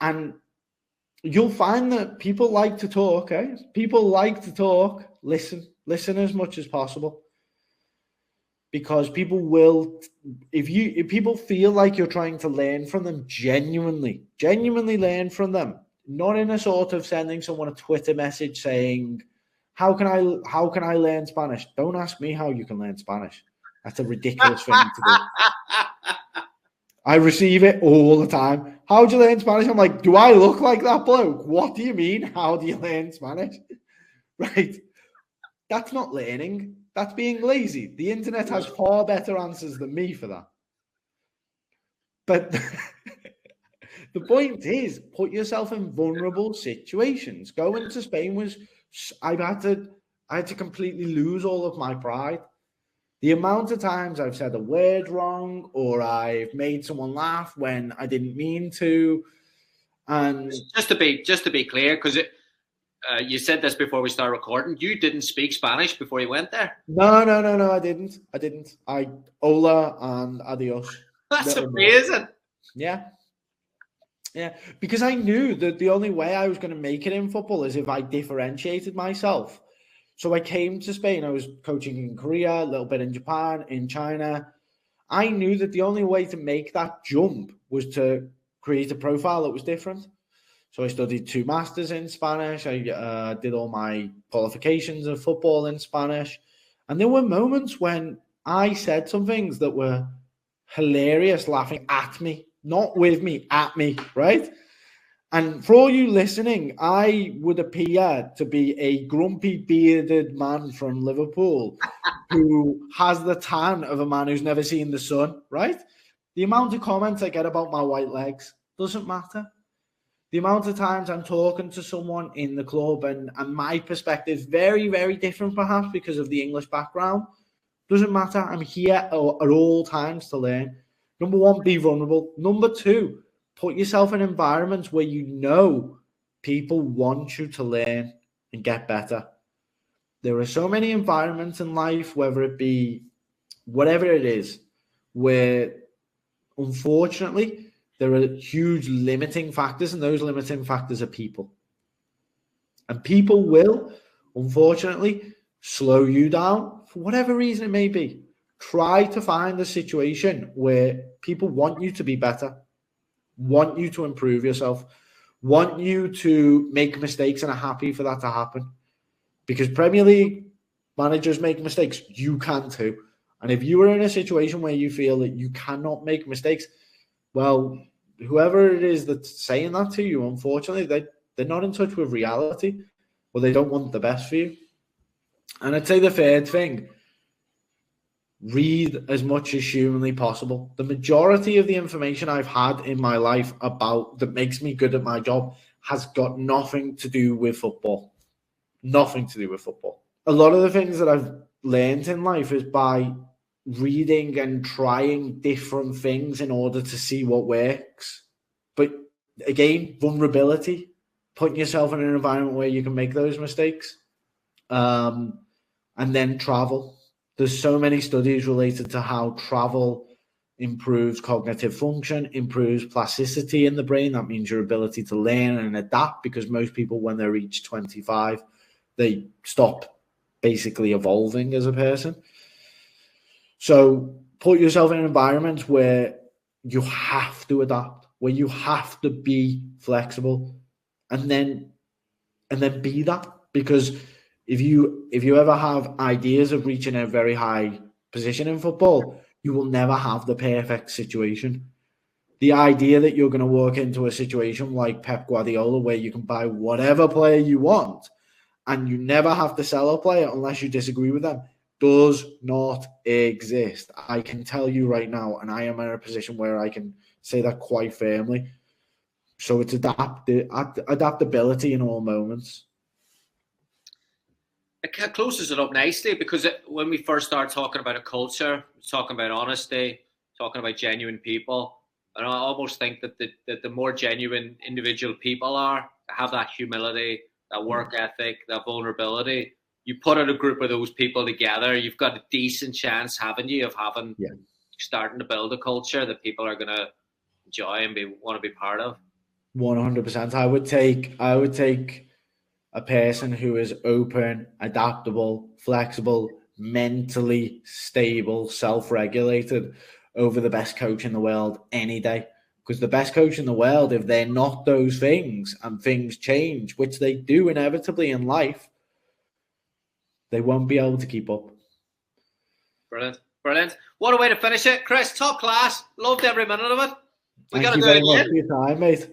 And you'll find that people like to talk, People like to talk. Listen as much as possible. Because people will, if people feel like you're trying to learn from them, genuinely learn from them, not in a sort of sending someone a Twitter message saying, how can I learn Spanish? Don't ask me how you can learn Spanish. That's a ridiculous thing to do. I receive it all the time. How do you learn Spanish? I'm like, do I look like that bloke? What do you mean? How do you learn Spanish? Right. That's not learning. That's being lazy. The internet has far better answers than me for that. But the point is, put yourself in vulnerable situations. Going to Spain I had to completely lose all of my pride. The amount of times I've said a word wrong, or I've made someone laugh when I didn't mean to. And just to be clear, because you said this before we started recording, you didn't speak Spanish before you went there. No, I didn't. Hola and adios. That's amazing. Yeah, because I knew that the only way I was going to make it in football is if I differentiated myself. So I came to Spain. I was coaching in Korea, a little bit in Japan, in China. I knew that the only way to make that jump was to create a profile that was different. So I studied 2 masters in Spanish. I did all my qualifications of football in Spanish. And there were moments when I said some things that were hilarious, laughing at me, not with me, at me, right? And for all you listening, I would appear to be a grumpy, bearded man from Liverpool who has the tan of a man who's never seen the sun, right? The amount of comments I get about my white legs doesn't matter. The amount of times I'm talking to someone in the club and my perspective is very, very different perhaps because of the English background. Doesn't matter. I'm here at all times to learn. Number one, be vulnerable. Number two, put yourself in environments where you know people want you to learn and get better. There are so many environments in life, whether it be whatever it is, where unfortunately there are huge limiting factors, and those limiting factors are people. And people will, unfortunately, slow you down for whatever reason it may be. Try to find a situation where people want you to be better, want you to improve yourself, want you to make mistakes and are happy for that to happen. Because Premier League managers make mistakes, you can too. And if you are in a situation where you feel that you cannot make mistakes, well, whoever it is that's saying that to you, unfortunately, they're not in touch with reality, or they don't want the best for you. And I'd say the third thing, read as much as humanly possible. The majority of the information I've had in my life about that makes me good at my job has got nothing to do with football. Nothing to do with football. A lot of the things that I've learned in life is by reading and trying different things in order to see what works. But again, vulnerability, putting yourself in an environment where you can make those mistakes. And then travel. There's so many studies related to how travel improves cognitive function, improves plasticity in the brain. That means your ability to learn and adapt, because most people, when they reach 25, they stop basically evolving as a person. So put yourself in environments where you have to adapt, where you have to be flexible, and then be that. Because if you ever have ideas of reaching a very high position in football, you will never have the perfect situation. The idea that you're going to walk into a situation like Pep Guardiola, where you can buy whatever player you want and you never have to sell a player unless you disagree with them, does not exist. I can tell you right now, and I am in a position where I can say that quite firmly. So it's adaptability in all moments. It closes it up nicely, because when we first start talking about a culture, talking about honesty, talking about genuine people, and I almost think that the more genuine individual people are, have that humility, that work ethic, that vulnerability, you put out a group of those people together, you've got a decent chance, haven't you, of starting to build a culture that people are going to enjoy and want to be part of. 100%. I would take a person who is open, adaptable, flexible, mentally stable, self-regulated over the best coach in the world any day. Because the best coach in the world, if they're not those things and things change, which they do inevitably in life, they won't be able to keep up. Brilliant. Brilliant. What a way to finish it. Kris, top class. Loved every minute of it. Thank you very much for your time, mate.